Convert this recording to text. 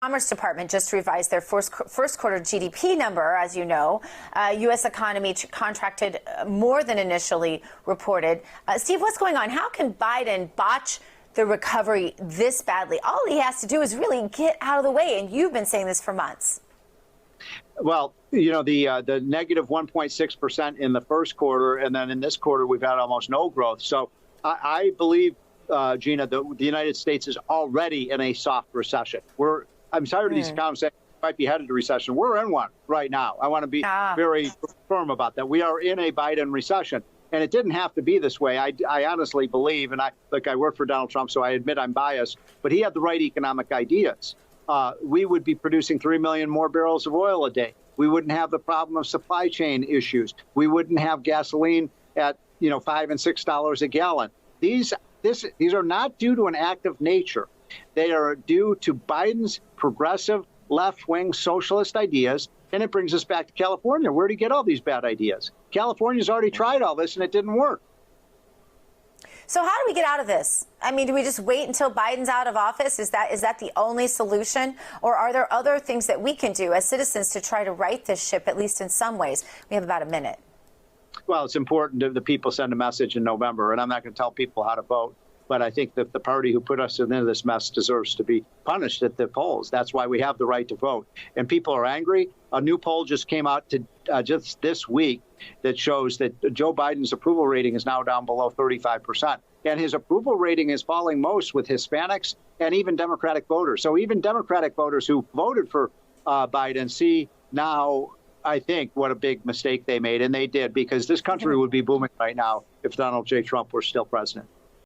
Commerce Department just revised their first quarter GDP number, as you know. U.S. economy contracted more than initially reported. Steve, what's going on? How can Biden botch the recovery this badly? All he has to do is really get out of the way, and you've been saying this for months. Well, you know, the negative 1.6% in the first quarter, and then in this quarter we've had almost no growth. So I believe, Gina, the United States is already in a soft recession. I'm tired of these economists saying we might be headed to recession. We're in one right now. I want to be very firm about that. We are in a Biden recession. And it didn't have to be this way. I honestly believe, and I work for Donald Trump, so I admit I'm biased, but he had the right economic ideas. We would be producing 3 million more barrels of oil a day. We wouldn't have the problem of supply chain issues. We wouldn't have gasoline at, $5 and $6 a gallon. These are not due to an act of nature. They are due to Biden's progressive left-wing socialist ideas. And it brings us back to California. Where did he get all these bad ideas? California's already tried all this and it didn't work. So how do we get out of this? I mean, do we just wait until Biden's out of office? Is that the only solution? Or are there other things that we can do as citizens to try to right this ship, at least in some ways? We have about a minute. Well, it's important that the people send a message in November, and I'm not going to tell people how to vote. But I think that the party who put us into this mess deserves to be punished at the polls. That's why we have the right to vote. And people are angry. A new poll just came out just this week that shows that Joe Biden's approval rating is now down below 35%. And his approval rating is falling most with Hispanics and even Democratic voters. So even Democratic voters who voted for Biden see now, I think, what a big mistake they made. And they did, because this country would be booming right now if Donald J. Trump were still president.